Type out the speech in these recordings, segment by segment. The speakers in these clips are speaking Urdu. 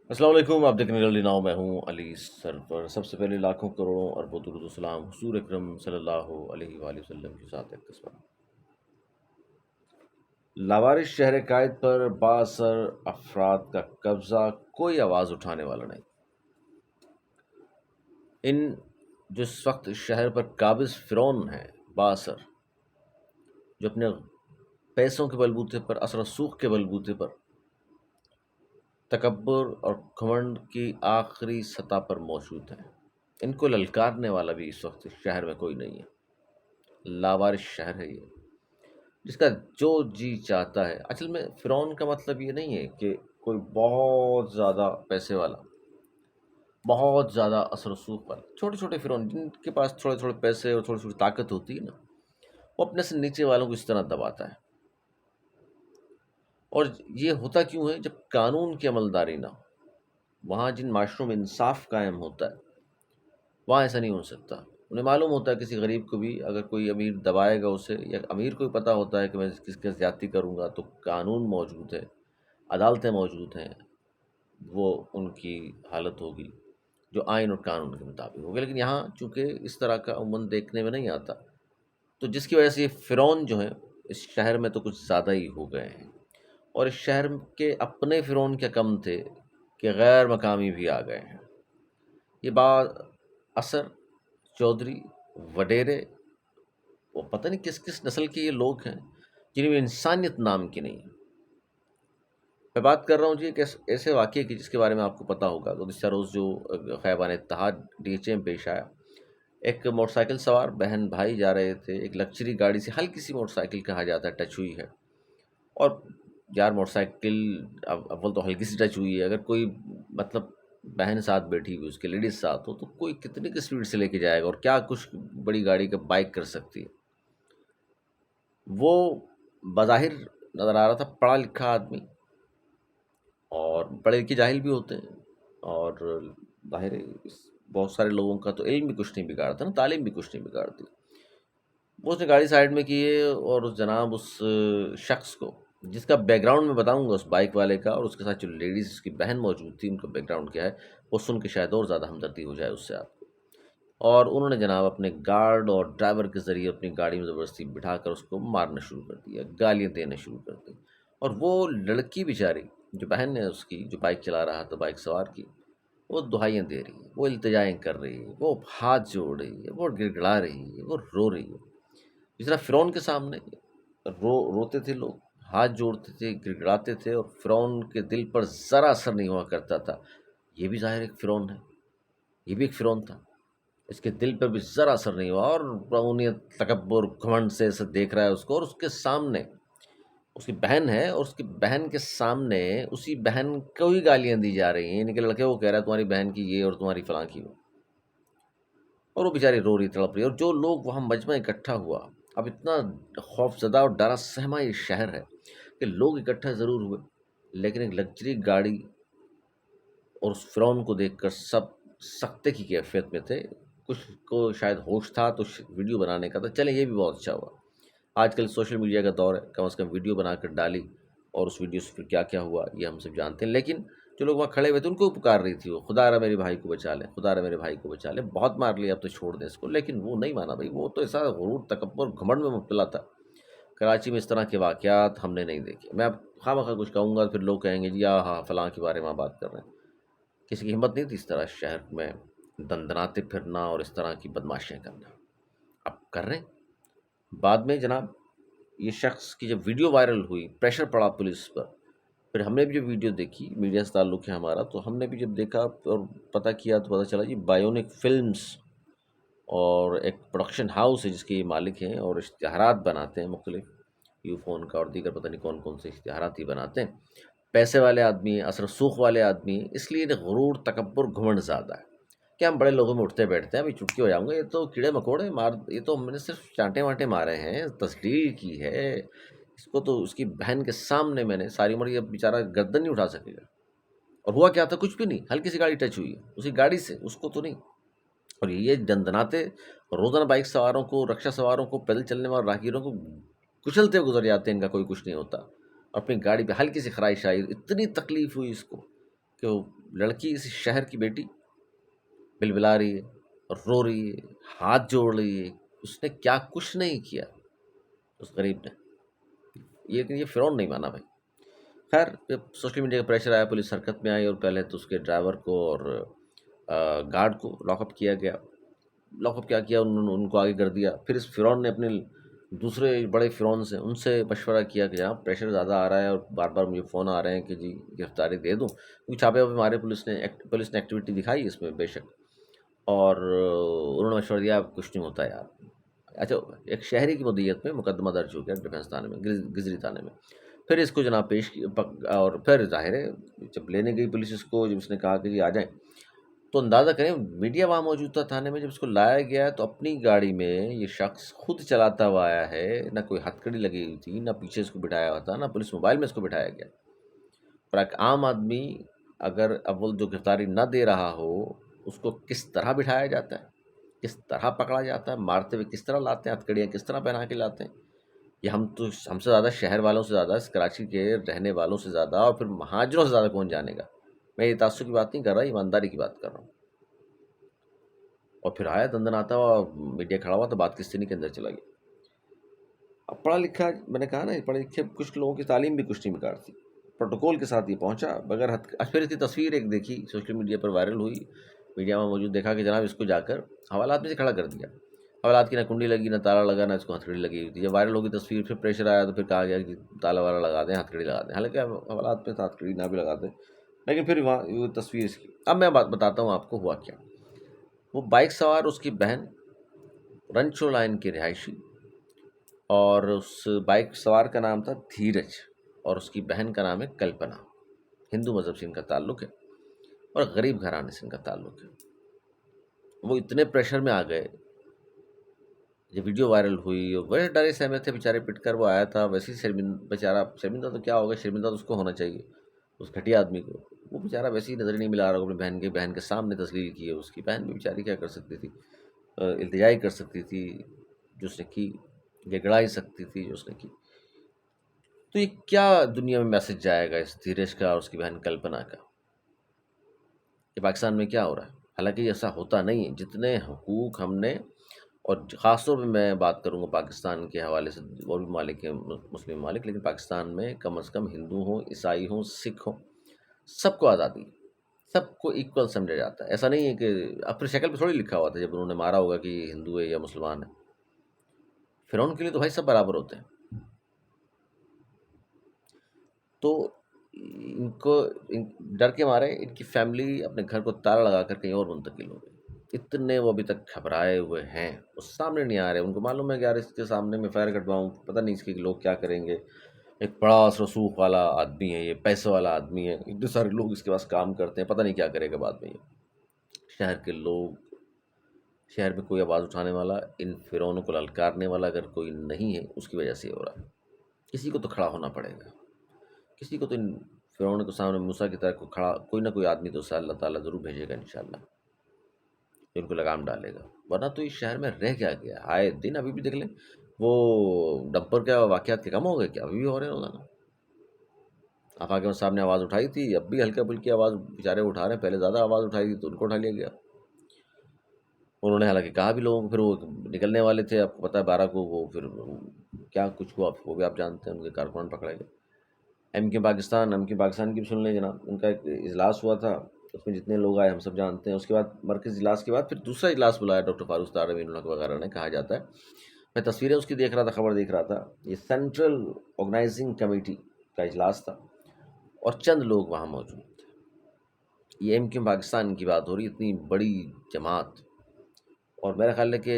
السلام علیکم، آپ دیکھ رہے ہیں علی ناؤ، میں ہوں علی سرور۔ سب سے پہلے لاکھوں کروڑوں اربوں درود و سلام حضور اکرم صلی اللہ علیہ وآلہ وسلم کی ذات اقدس پر۔ لاوارث شہر قائد پر با اثر افراد کا قبضہ، کوئی آواز اٹھانے والا نہیں۔ ان جو اس وقت اس شہر پر قابض فرعون ہیں، با اثر، جو اپنے پیسوں کے بلبوتے پر، اثر و رسوخ کے بلبوتے پر، تکبر اور گھمنڈ کی آخری سطح پر موجود ہیں، ان کو للکارنے والا بھی اس وقت اس شہر میں کوئی نہیں ہے۔ لاوارث شہر ہے یہ، جس کا جو جی چاہتا ہے۔ اصل میں فرعون کا مطلب یہ نہیں ہے کہ کوئی بہت زیادہ پیسے والا، بہت زیادہ اثر و رسوخ والا۔ چھوٹے چھوٹے فرعون جن کے پاس تھوڑے تھوڑے پیسے اور تھوڑی تھوڑی طاقت ہوتی ہے نا، وہ اپنے سے نیچے والوں کو اس طرح دباتا ہے۔ اور یہ ہوتا کیوں ہے؟ جب قانون کی عملداری نہ ہو، وہاں جن معاشروں میں انصاف قائم ہوتا ہے، وہاں ایسا نہیں ہو سکتا۔ انہیں معلوم ہوتا ہے کسی غریب کو بھی اگر کوئی امیر دبائے گا اسے، یا امیر کو بھی پتہ ہوتا ہے کہ میں کس کے زیادتی کروں گا، تو قانون موجود ہے، عدالتیں موجود ہیں، وہ ان کی حالت ہوگی جو آئین اور قانون کے مطابق ہوگی۔ لیکن یہاں چونکہ اس طرح کا عموماً دیکھنے میں نہیں آتا، تو جس کی وجہ سے یہ فرعون جو ہیں اس شہر میں تو کچھ زیادہ ہی ہو گئے ہیں۔ اور اس شہر کے اپنے فرعون کیا کم تھے کہ غیر مقامی بھی آ گئے ہیں۔ یہ با اثر چودھری، وڈیرے، وہ پتہ نہیں کس کس نسل کے یہ لوگ ہیں جنہیں میں انسانیت نام کی نہیں ہے۔ میں بات کر رہا ہوں جی ایک ایسے واقعے کی جس کے بارے میں آپ کو پتہ ہوگا۔ گزشتہ روز جو خیبان اتحاد ڈی ایچ اے میں پیش آیا، ایک موٹر سائیکل سوار بہن بھائی جا رہے تھے ایک لگژری گاڑی سے، ہلکی سی موٹر سائیکل کہا جاتا ہے، ٹچ ہوئی ہے۔ اور یار موٹر سائیکل اول تو ہلکی سی ٹچ ہوئی ہے، اگر کوئی مطلب بہن ساتھ بیٹھی ہوئی، اس کے لیڈیز ساتھ ہو، تو کوئی کتنی کی سپیڈ سے لے کے جائے گا، اور کیا کچھ بڑی گاڑی کا بائک کر سکتی ہے۔ وہ بظاہر نظر آ رہا تھا پڑھا لکھا آدمی، اور پڑھے لکھے جاہل بھی ہوتے ہیں، اور ظاہر ہے بہت سارے لوگوں کا تو علم بھی کچھ نہیں بگاڑتا نا، تعلیم بھی کچھ نہیں بگاڑتی۔ وہ اس نے گاڑی سائڈ میں کی ہے، اور اس جناب اس شخص کو، جس کا بیک گراؤنڈ میں بتاؤں گا اس بائک والے کا، اور اس کے ساتھ جو لیڈیز اس کی بہن موجود تھی ان کا بیک گراؤنڈ کیا ہے، وہ سن کے شاید اور زیادہ ہمدردی ہو جائے اس سے آپ کو۔ اور انہوں نے جناب اپنے گارڈ اور ڈرائیور کے ذریعے اپنی گاڑی میں زبردستی بٹھا کر اس کو مارنا شروع کر دیا، گالیاں دینا شروع کر دی۔ اور وہ لڑکی بیچاری جو بہن ہے اس کی، جو بائک چلا رہا تھا، بائک سوار کی، وہ دہائیاں دے رہی ہے، وہ التجائیں کر رہی ہے، وہ ہاتھ جوڑ رہی ہے، وہ گڑ گڑا رہی ہے، وہ رو رہی ہے۔ جس طرح فرعون کے سامنے روتے تھے لوگ، ہاتھ جوڑتے تھے، گڑ گڑاتے تھے، اور فرعون کے دل پر ذرا اثر نہیں ہوا کرتا تھا۔ یہ بھی ظاہر ایک فرعون ہے، یہ بھی ایک فرعون تھا، اس کے دل پر بھی ذرا اثر نہیں ہوا، اور فرعونیت، تکبر، گھمنڈ سے ایسے دیکھ رہا ہے اس کو، اور اس کے سامنے اس کی بہن ہے، اور اس کی بہن کے سامنے اسی بہن کو ہی گالیاں دی جا رہی ہیں، یعنی کہ لڑکے کو کہہ رہا ہے تمہاری بہن کی یہ اور تمہاری فلاں کی وہ، اور وہ بیچاری رو رہی تڑپ رہی۔ اور جو لوگ وہاں مجمع اکٹھا ہوا، اب اتنا خوف زدہ اور ڈرا سہما یہ شہر ہے کہ لوگ اکٹھا ضرور ہوئے، لیکن ایک لگژری گاڑی اور اس فرعون کو دیکھ کر سب سکتے کی کیفیت میں تھے۔ کچھ کو شاید ہوش تھا تو ویڈیو بنانے کا تھا، چلیں یہ بھی بہت اچھا ہوا۔ آج کل سوشل میڈیا کا دور ہے، کم از کم ویڈیو بنا کر ڈالی، اور اس ویڈیو سے پھر کیا کیا ہوا یہ ہم سب جانتے ہیں۔ لیکن جو لوگ وہاں کھڑے ہوئے تھے ان کو پکار رہی تھی، وہ خدا را میرے بھائی کو بچا لے، خدا را میرے بھائی کو بچا لے، بہت مار لیا اب تو چھوڑ دیں اس کو۔ لیکن وہ نہیں مانا بھائی، وہ تو ایسا غرور، تکبر، گھمنڈ میں مبتلا تھا۔ کراچی میں اس طرح کے واقعات ہم نے نہیں دیکھے۔ میں اب خواہ مخواہ کچھ کہوں گا پھر لوگ کہیں گے جی ہاں فلاں کے بارے میں آپ بات کر رہے ہیں۔ کسی کی ہمت نہیں تھی اس طرح شہر میں دندناتے پھرنا اور اس طرح کی بدماشیاں کرنا۔ اب کر رہے ہیں۔ بعد میں جناب یہ شخص کی جب ویڈیو وائرل ہوئی، پریشر پڑا پولیس پر، پھر ہم نے بھی جب ویڈیو دیکھی، میڈیا سے تعلق ہے ہمارا، تو ہم نے بھی جب دیکھا اور پتہ کیا تو پتہ چلا جی بایونک فلمز اور ایک پروڈکشن ہاؤس ہے جس کے یہ مالک ہیں، اور اشتہارات بناتے ہیں مختلف، یو فون کا اور دیگر پتہ نہیں کون کون سے اشتہارات ہی بناتے ہیں۔ پیسے والے آدمی ہیں، اثر و سوخ والے آدمی ہیں، اس لیے انہیں غرور، تکبر، گھمنڈ زیادہ ہے کہ ہم بڑے لوگوں میں اٹھتے بیٹھتے ہیں، ابھی چٹکی ہو جاؤں گا، یہ تو کیڑے مکوڑے مار، یہ تو ہم نے صرف چانٹے وانٹے مارے ہیں، تسلیل کی ہے اس کو، تو اس کی بہن کے سامنے میں نے ساری عمر، یہ بیچارہ گردن نہیں اٹھا سکے گا۔ اور ہوا کیا تھا؟ کچھ بھی نہیں، ہلکی سی گاڑی ٹچ ہوئی ہے اسی گاڑی سے، اس کو تو نہیں۔ اور یہ دندناتے روزانہ بائک سواروں کو، رکشا سواروں کو، پیدل چلنے والے راہگیروں کو کچلتے ہوئے گزر جاتے ہیں، ان کا کوئی کچھ نہیں ہوتا۔ اپنی گاڑی پہ ہلکی سی خراش آئی، اتنی تکلیف ہوئی اس کو کہ وہ لڑکی اس شہر کی بیٹی بلبلا رہی ہے، رو رہی ہے، ہاتھ جوڑ رہی ہے، اس نے کیا کچھ نہیں کیا اس غریب نے، یہ فرعون نہیں مانا بھائی۔ خیر جب سوشل میڈیا کا پریشر آیا، پولیس حرکت میں آئی، اور پہلے تو اس کے ڈرائیور کو اور گارڈ کو لاک اپ کیا گیا۔ لاک اپ کیا کیا، انہوں نے ان کو آگے کر دیا۔ پھر اس فرعون نے اپنے دوسرے بڑے فرعون سے ان سے مشورہ کیا کہ جناب پریشر زیادہ آ رہا ہے اور بار بار مجھے فون آ رہے ہیں کہ جی گرفتاری دے دوں، کیونکہ چھاپے واپے مارے، پولیس نے ایکٹیویٹی دکھائی اس میں بے شک، اور انہوں نے مشورہ دیا اب کچھ نہیں ہوتا یار۔ اچھا، ایک شہری کی مدیت میں مقدمہ درج ہو گیا ڈیفینس تھانے میں، گزری تھانے میں۔ پھر اس کو جناب اور پھر ظاہر ہے جب لینے گئی پولیس اس کو، جب اس نے کہا کہ جی آ جائیں، تو اندازہ کریں میڈیا وہاں موجود تھا تھانے میں، جب اس کو لایا گیا تو اپنی گاڑی میں یہ شخص خود چلاتا ہوا آیا ہے، نہ کوئی ہتھکڑی لگی ہوئی تھی، نہ پیچھے اس کو بٹھایا ہوا تھا، نہ پولیس موبائل میں اس کو بٹھایا گیا۔ اور ایک عام آدمی اگر اول جو گرفتاری نہ دے رہا ہو، اس کو کس طرح بٹھایا جاتا ہے، کس طرح پکڑا جاتا ہے، مارتے ہوئے کس طرح لاتے ہیں، ہتھکڑیاں کس طرح پہنا کے لاتے ہیں، یہ ہم سے زیادہ شہر والوں سے زیادہ، اس کراچی کے رہنے والوں سے زیادہ، اور پھر مہاجروں سے زیادہ کون جانے گا۔ میں یہ تعصب کی بات نہیں کر رہا، ایمانداری کی بات کر رہا ہوں۔ اور پھر آیا دندن آتا ہوا، میڈیا کھڑا ہوا تو بات کس طرح کے اندر چلا گیا۔ اب پڑھا لکھا، میں نے کہا نا پڑھے لکھے کچھ لوگوں کی تعلیم بھی کچھ نہیں بگاڑتی، پروٹوکول کے ساتھ یہ پہنچا بغیر پھر اس کی تصویر ایک دیکھی سوشل میڈیا پر وائرل ہوئی، میڈیا میں موجود، دیکھا کہ جناب اس کو جا کر حوالات میں سے کھڑا کر دیا۔ حوالات کی نہ کنڈی لگی، نہ تالا لگا، نہ اس کو ہتھکڑی لگی ہوئی تھی۔ جب وائرل ہوگی تصویر، پھر پریشر آیا تو پھر کہا گیا کہ تالا والا لگا دیں، ہتھکڑی لگا دیں، حالانکہ حوالات پہ ہتھکڑی نہ بھی لگا دیں، لیکن پھر وہاں وہ تصویر اس کی۔ اب میں بات بتاتا ہوں آپ کو ہوا کیا۔ وہ بائک سوار اس کی بہن، رنچو لائن کی رہائشی، اور اس بائک سوار کا نام تھا دھیرج، اور اس کی بہن کا نام ہے کلپنا۔ ہندو مذہب سے ان کا تعلق ہے اور غریب گھرانے سے ان کا تعلق ہے۔ وہ اتنے پریشر میں آ گئے جب ویڈیو وائرل ہوئی، اور بڑے ڈرے سہمے تھے بیچارے، پٹ کر وہ آیا تھا، ویسے ہی بیچارہ شرمندہ تو کیا ہوگا، شرمندہ تو اس کو ہونا چاہیے، اس گھٹیا آدمی کو۔ وہ بیچارہ ویسے ہی نظر نہیں ملا رہا، اپنی بہن کے سامنے تسلیل کی ہے اس کی۔ بہن بھی بیچاری کیا کر سکتی تھی، التجائی کر سکتی تھی جو اس نے کی، گڑائی سکتی تھی جو اس نے کی۔ تو یہ کیا دنیا میں میسج جائے گا اس دھیرج کا اور اس کی بہن کلپنا کا، کہ پاکستان میں کیا ہو رہا ہے؟ حالانکہ یہ ایسا ہوتا نہیں ہے۔ جتنے حقوق ہم نے، اور خاص طور پہ میں بات کروں گا پاکستان کے حوالے سے، اور بھی ممالک ہیں مسلم ممالک، لیکن پاکستان میں کم از کم ہندو ہوں، عیسائی ہوں، سکھ ہوں، سب کو آزادی ہے، سب کو ایکول سمجھا جاتا ہے۔ ایسا نہیں ہے کہ اپنی شکل پہ تھوڑی لکھا ہوا تھا جب انہوں نے مارا ہوگا کہ یہ ہندو ہے یا مسلمان ہے۔ فرعون کے لیے تو بھائی سب برابر ہوتے ہیں۔ تو ڈر کے مارے ان کی فیملی اپنے گھر کو تالا لگا کر کہیں اور منتقل ہو گئی۔ اتنے وہ ابھی تک گھبرائے ہوئے ہیں، وہ سامنے نہیں آ رہے۔ ان کو معلوم ہے کہ یار اس کے سامنے میں فائر کٹواؤں، پتہ نہیں اس کے لوگ کیا کریں گے۔ ایک بڑا رسوخ والا آدمی ہے، یہ پیسے والا آدمی ہے، اتنے سارے لوگ اس کے پاس کام کرتے ہیں، پتہ نہیں کیا کرے گا بعد میں یہ۔ شہر کے لوگ، شہر میں کوئی آواز اٹھانے والا، ان فرعونوں کو للکارنے والا اگر کوئی نہیں ہے، اس کی وجہ سے یہ ہو رہا ہے۔ کسی کو تو کھڑا ہونا پڑے گا، کسی کو تو ان فرعون کے سامنے موسیٰ کی طرح کھڑا، کوئی نہ کوئی آدمی تو اسے اللہ تعالیٰ ضرور بھیجے گا انشاءاللہ، جو ان کو لگام ڈالے گا۔ ورنہ تو اس شہر میں رہ کیا گیا، آئے دن ابھی بھی دیکھ لیں، وہ ڈمپر کے واقعات کے کم ہو گئے کیا؟ ابھی بھی ہو رہے ہیں روزانہ۔ آفاق کے صاحب نے آواز اٹھائی تھی، اب بھی ہلکا پھلکی آواز بیچارے اٹھا رہے ہیں، پہلے زیادہ آواز اٹھائی تھی تو ان کو اٹھا لیا گیا۔ انہوں نے حالانکہ کہا بھی لوگوں کو، پھر وہ نکلنے والے تھے، آپ کو پتہ ہے 12 کو وہ پھر کیا کچھ ہوا وہ بھی آپ جانتے ہیں، ان کے کارکن پکڑے گئے۔ ایم کیو پاکستان کی بھی سن لیں جناب، ان کا ایک اجلاس ہوا تھا، اس میں جتنے لوگ آئے ہم سب جانتے ہیں۔ اس کے بعد مرکز اجلاس کے بعد پھر دوسرا اجلاس بلایا ڈاکٹر فاروق ستار امین اللہ وغیرہ نے، کہا جاتا ہے، میں تصویریں اس کی دیکھ رہا تھا، خبر دیکھ رہا تھا، یہ سینٹرل آرگنائزنگ کمیٹی کا اجلاس تھا اور چند لوگ وہاں موجود تھے۔ یہ ایم کیو پاکستان کی بات ہو رہی، اتنی بڑی جماعت، اور میرا خیال ہے کہ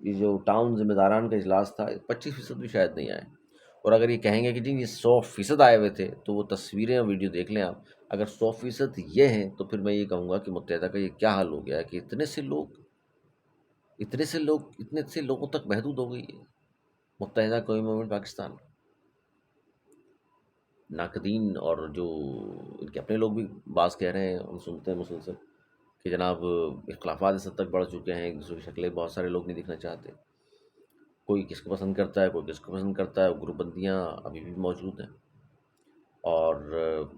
یہ جو ٹاؤن ذمہ داران کا اجلاس تھا، 25% بھی شاید نہیں آئے۔ اور اگر یہ کہیں گے کہ جی یہ 100% آئے ہوئے تھے، تو وہ تصویریں اور ویڈیو دیکھ لیں آپ، اگر 100% یہ ہیں تو پھر میں یہ کہوں گا کہ متحدہ کا یہ کیا حال ہو گیا ہے کہ اتنے سے لوگوں تک محدود ہو گئی ہے متحدہ قومی مومنٹ پاکستان۔ ناقدین اور جو ان کے اپنے لوگ بھی بعض کہہ رہے ہیں، ہم سنتے ہیں مسلسل، کہ جناب اختلافات اس حد تک بڑھ چکے ہیں، ایک دوسرے کی شکلیں بہت سارے لوگ نہیں دکھنا چاہتے، کوئی کس کو پسند کرتا ہے، کوئی کس کو پسند کرتا ہے، گروپ بندیاں ابھی بھی موجود ہیں۔ اور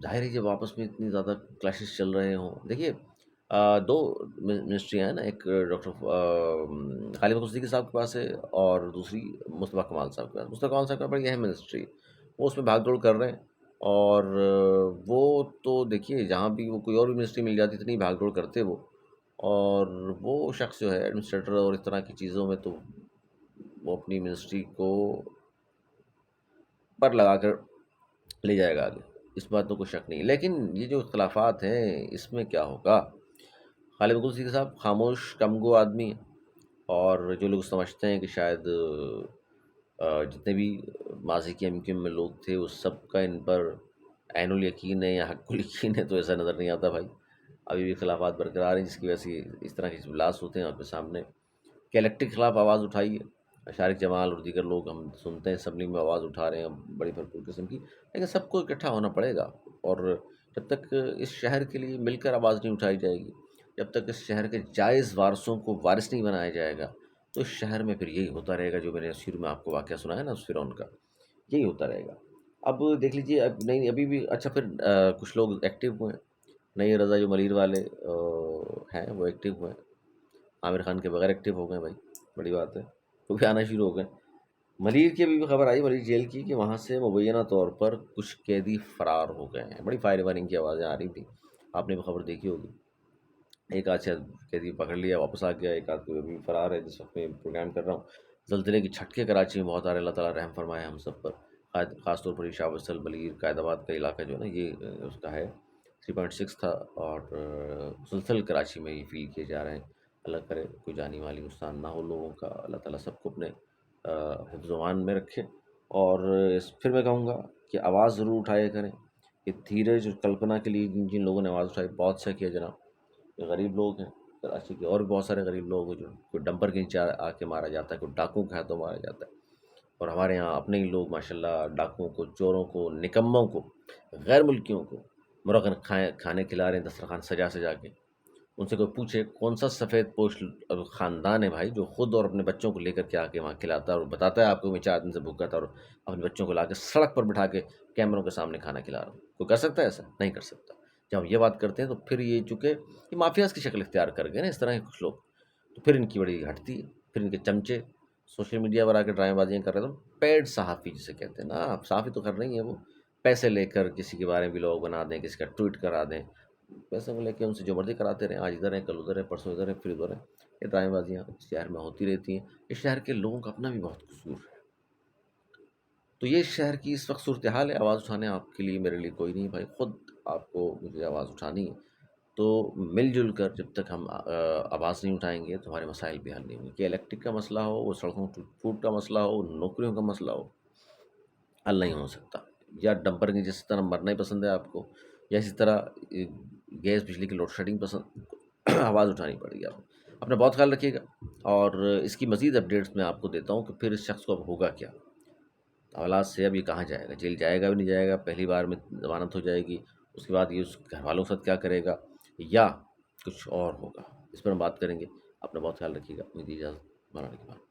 ظاہر ہے جب آپس میں اتنی زیادہ کلیشز چل رہے ہوں، دیکھیے دو منسٹریاں ہیں نا، ایک ڈاکٹر خالد بختیار صدیقی صاحب کے پاس ہے، اور دوسری مصطفیٰ کمال صاحب کے پاس. مصطفیٰ کمال صاحب کا بڑی اہم منسٹری ہے، وہ اس میں بھاگ دوڑ کر رہے ہیں. اور وہ تو دیکھیے جہاں بھی وہ کوئی اور بھی منسٹری مل جاتی اتنی بھاگ دوڑ کرتے وہ. اور وہ شخص جو ہے ایڈمنسٹریٹر اور اس طرح کی چیزوں میں، تو وہ اپنی منسٹری کو پر لگا کر لے جائے گا آگے، اس بات میں کوئی شک نہیں. لیکن یہ جو اختلافات ہیں اس میں کیا ہوگا؟ خالد بختیار صدیقی صاحب خاموش کم گو آدمی ہیں، اور جو لوگ سمجھتے ہیں کہ شاید جتنے بھی ماضی کے MQM میں لوگ تھے اس سب کا ان پر عین الیقین ہے یا حق الیقین ہے، تو ایسا نظر نہیں آتا بھائی. ابھی بھی خلافات برقرار ہیں، جس کی وجہ سے اس طرح کے اجلاس ہوتے ہیں آپ کے سامنے کہ الیکٹرک خلاف آواز اٹھائی ہے. شارق جمال اور دیگر لوگ ہم سنتے ہیں اسمبلی میں آواز اٹھا رہے ہیں بڑی بھرپور قسم کی، لیکن سب کو اکٹھا ہونا پڑے گا. اور جب تک اس شہر کے لیے مل کر آواز نہیں اٹھائی جائے گی، جب تک اس شہر کے جائز وارثوں کو وارث نہیں بنایا جائے گا، تو اس شہر میں پھر یہی ہوتا رہے گا جو میں نے شروع میں آپ کو واقعہ سنایا نا اس فرعون کا، یہی ہوتا رہے گا. اب دیکھ لیجیے، اب نہیں ابھی بھی اچھا پھر کچھ لوگ ایکٹیو ہوئے ہیں. نئی رضا جو ملیر والے ہیں وہ ایکٹیو ہوئے ہیں. عامر خان کے بغیر ایکٹیو ہو گئے بھائی، بڑی بات ہے، وہ بھی آنا شروع ہو گئے. ملیر کی ابھی بھی خبر آئی، ملیر جیل کی، کہ وہاں سے مبینہ طور پر کچھ قیدی فرار ہو گئے ہیں. بڑی فائر وائرنگ کی آوازیں آ رہی تھیں، آپ نے بھی خبر دیکھی ہوگی. ایک آدھ شاید قیدی پکڑ لیا واپس آ گیا، ایک آدھ کوئی ابھی فرار ہے جس وقت میں پروگرام کر رہا ہوں. زلزلے کی جھٹکے کراچی میں بہت آ رہے، اللہ تعالیٰ رحم فرمائے ہم سب پر. خاص طور پر یہ شاہ وصل ملیر قائد آباد کا علاقہ جو ہے نا، یہ اس کا ہے 3.6 تھا، اور مسلسل کراچی میں یہ فیل کیے جا رہے ہیں. اللہ کرے کوئی جانی مالی نقصان نہ ہو لوگوں کا، اللہ تعالیٰ سب کو اپنے حفظ و امان میں رکھے. اور پھر میں کہوں گا کہ آواز ضرور اٹھایا کریں. کہ دھیرج اور کلپنا کے لیے جن جن لوگوں نے آواز اٹھائی بہت اچھا کیا جناب. کہ غریب لوگ ہیں کراچی کے، اور بھی بہت سارے غریب لوگ ہیں جو کوئی ڈمپر کے نیچے آ کے مارا جاتا ہے، کوئی ڈاکوں کے ہاتھوں مارا جاتا ہے. اور ہمارے یہاں اپنے ہی لوگ ماشاءاللہ ڈاکوؤں کو، چوروں کو، نکموں کو، غیر ملکیوں کو مرغن کھانے کھلا رہے ہیں دسترخوان سجا سجا کے. ان سے کوئی پوچھے کون سا سفید پوش خاندان ہے بھائی جو خود اور اپنے بچوں کو لے کر کے آ کے وہاں کھلاتا ہے اور بتاتا ہے آپ کو میں 4 دن سے بھوکا تھا اور اپنے بچوں کو لا کے سڑک پر بٹھا کے کیمروں کے سامنے کھانا کھلا رہا ہوں. کوئی کر سکتا ہے ایسا؟ نہیں کر سکتا. جب ہم یہ بات کرتے ہیں تو پھر یہ چونکہ یہ مافیاز کی شکل اختیار کر گئے نا اس طرح کے کچھ لوگ، تو پھر ان کی بڑی ہٹتی ہے. پھر ان کے چمچے سوشل میڈیا پر آ کے ڈرامے بازیاں کر رہے ہیں. تو پیڈ صحافی جسے کہتے ہیں نا، آپ صحافی تو کر رہی ہیں، وہ پیسے لے کر کسی کے بارے میں ولاگ بنا دیں، کسی کا ٹویٹ کرا دیں، پیسے کو لے کے ان سے جو مرضی کراتے رہیں. آج ادھر ہیں، کل ادھر ہے، پرسوں ادھر ہے، پھر ادھر ہے. یہ ڈرامے بازیاں شہر میں ہوتی رہتی ہیں. اس شہر کے لوگوں کا اپنا بھی بہت قصور ہے. تو یہ شہر کی اس وقت صورتحال ہے. آواز اٹھانے آپ کے لیے میرے لیے کوئی نہیں بھائی، خود آپ کو مجھے آواز اٹھانی ہے. تو مل جل کر جب تک ہم آواز نہیں اٹھائیں گے تو ہمارے مسائل بھی حل نہیں ہوں گے. کہ الیکٹرک کا مسئلہ ہو، وہ سڑکوں پھوٹ کا مسئلہ ہو، نوکریوں کا مسئلہ ہو، حل نہیں ہو سکتا. یا ڈمپر کی جس طرح مرنا ہی پسند ہے آپ کو، یا اسی طرح گیس بجلی کی لوڈ شیڈنگ پسند آواز اٹھانی پڑے گی آپ کو. اپنا بہت خیال رکھیے گا. اور اس کی مزید اپڈیٹس میں آپ کو دیتا ہوں کہ پھر اس شخص کو اب ہوگا کیا حوالات سے. اب یہ کہاں جائے گا؟ جیل جائے گا بھی نہیں جائے گا؟ پہلی بار میں ضمانت ہو جائے گی، اس کے بعد یہ اس گھر والوں کے ساتھ کیا کرے گا، یا کچھ اور ہوگا؟ اس پر ہم بات کریں گے. اپنا بہت خیال رکھیے گا. میری اجازت، مولانا کے بعد.